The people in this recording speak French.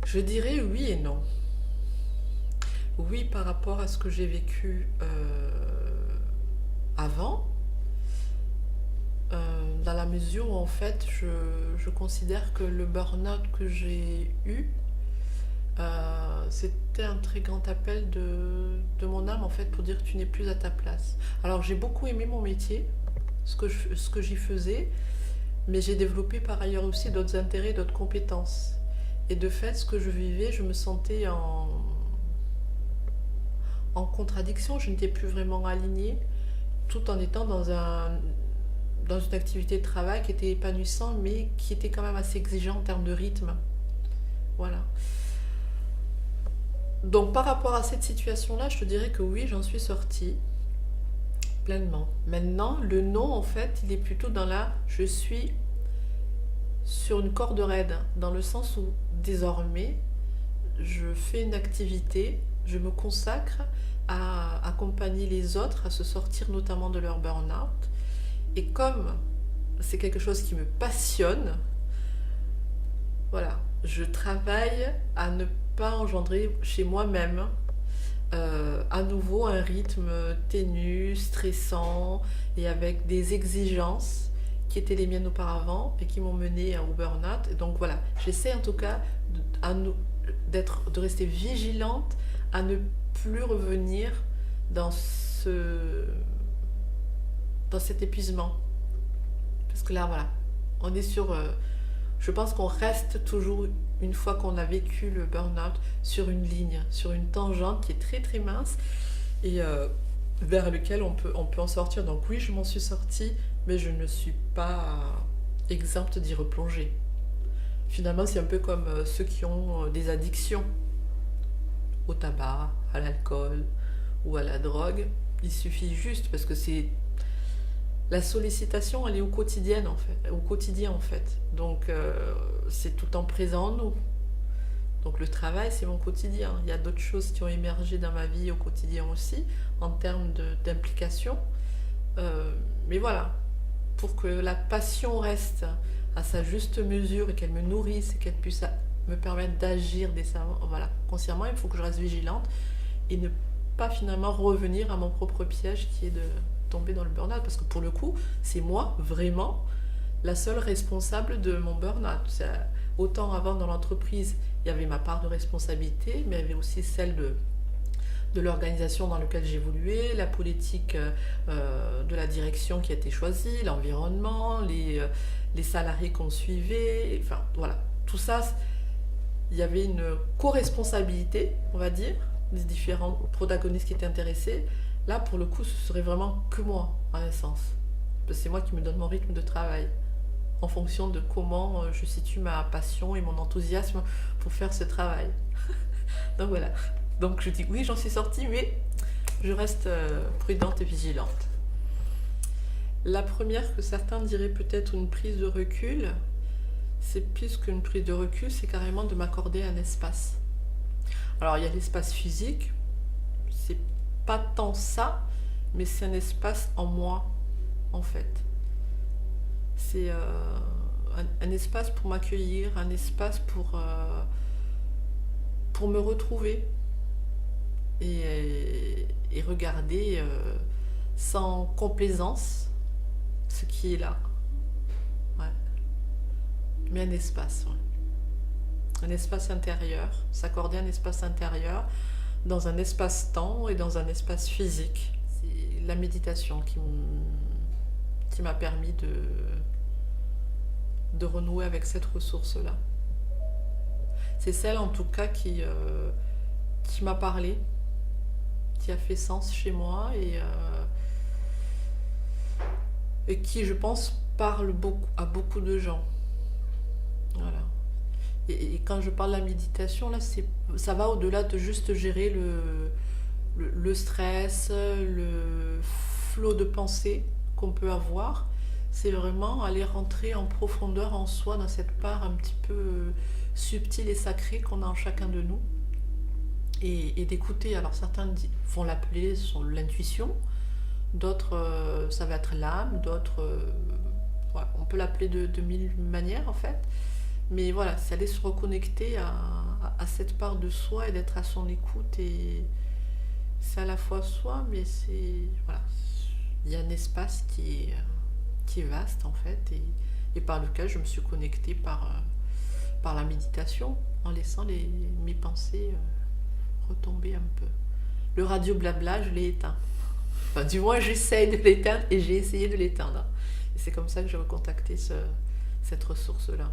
Je dirais oui et non. Oui, par rapport à ce que j'ai vécu avant, dans la mesure où en fait je considère que le burn-out que j'ai eu, c'était un très grand appel de mon âme en fait pour dire que tu n'es plus à ta place. Alors j'ai beaucoup aimé mon métier, ce que j'y faisais, mais j'ai développé par ailleurs aussi d'autres intérêts, d'autres compétences. Et de fait, ce que je vivais, je me sentais en contradiction, je n'étais plus vraiment alignée, tout en étant dans une activité de travail qui était épanouissante, mais qui était quand même assez exigeante en termes de rythme. Voilà. Donc par rapport à cette situation-là, je te dirais que oui, j'en suis sortie pleinement. Maintenant, le non, en fait, il est plutôt dans la je suis sur une corde raide, dans le sens où désormais, je fais une activité, je me consacre à accompagner les autres à se sortir notamment de leur burn-out. Et comme c'est quelque chose qui me passionne, voilà, je travaille à ne pas engendrer chez moi-même à nouveau un rythme ténu, stressant et avec des exigences qui étaient les miennes auparavant et qui m'ont mené au burn-out. Et donc voilà, j'essaie en tout cas de rester vigilante à ne plus revenir dans, dans cet épuisement. Parce que là, voilà, on est sur... je pense qu'on reste toujours, une fois qu'on a vécu le burn-out, sur une ligne, sur une tangente qui est très très mince et vers lequel on peut en sortir. Donc oui, je m'en suis sortie, mais je ne suis pas exempte d'y replonger. Finalement, c'est un peu comme ceux qui ont des addictions au tabac, à l'alcool ou à la drogue. Il suffit juste, parce que c'est la sollicitation, elle est au quotidien en fait, au quotidien en fait. Donc c'est tout le temps présent en nous. Donc le travail, c'est mon quotidien. Il y a d'autres choses qui ont émergé dans ma vie au quotidien aussi, en termes d'implication. Mais voilà, pour que la passion reste à sa juste mesure et qu'elle me nourrisse et qu'elle puisse me permettre d'agir décemment, voilà, consciemment, il faut que je reste vigilante et ne pas finalement revenir à mon propre piège qui est de tomber dans le burn-out. Parce que pour le coup, c'est moi vraiment la seule responsable de mon burn-out. Autant avant dans l'entreprise, il y avait ma part de responsabilité, mais il y avait aussi celle de l'organisation dans laquelle j'évoluais, la politique de la direction qui a été choisie, l'environnement, les salariés qu'on suivait, enfin voilà, tout ça, il y avait une co-responsabilité, on va dire, des différents protagonistes qui étaient intéressés. Là, pour le coup, ce serait vraiment que moi, en essence. Parce que c'est moi qui me donne mon rythme de travail, en fonction de comment je situe ma passion et mon enthousiasme pour faire ce travail. Donc voilà. Donc je dis oui, j'en suis sortie, mais je reste prudente et vigilante. La première, que certains diraient peut-être une prise de recul, c'est plus qu'une prise de recul, c'est carrément de m'accorder un espace. Alors il y a l'espace physique, c'est pas tant ça, mais c'est un espace en moi, en fait. C'est un espace pour m'accueillir, un espace pour me retrouver et regarder sans complaisance ce qui est là. Ouais. Mais un espace, ouais. Un espace intérieur, s'accorder un espace intérieur dans un espace-temps et dans un espace physique. C'est la méditation qui m'a permis de renouer avec cette ressource-là. C'est celle en tout cas qui m'a parlé, qui a fait sens chez moi et qui, je pense, parle à beaucoup de gens. Voilà. Et quand je parle de la méditation, là, ça va au-delà de juste gérer le stress, le flot de pensée qu'on peut avoir. C'est vraiment aller rentrer en profondeur en soi, dans cette part un petit peu subtile et sacrée qu'on a en chacun de nous. Et d'écouter. Alors certains vont l'appeler l'intuition, d'autres ça va être l'âme, d'autres ouais, on peut l'appeler de mille manières en fait. Mais voilà, c'est aller se reconnecter à à cette part de soi et d'être à son écoute. Et c'est à la fois soi, mais c'est... Voilà. Il y a un espace qui est vaste, en fait, et par lequel je me suis connectée par la méditation, en laissant mes pensées retomber un peu. Le radio blabla, je l'ai éteint. Enfin, du moins, j'essaye de l'éteindre et j'ai essayé de l'éteindre. Et c'est comme ça que j'ai recontacté cette ressource-là.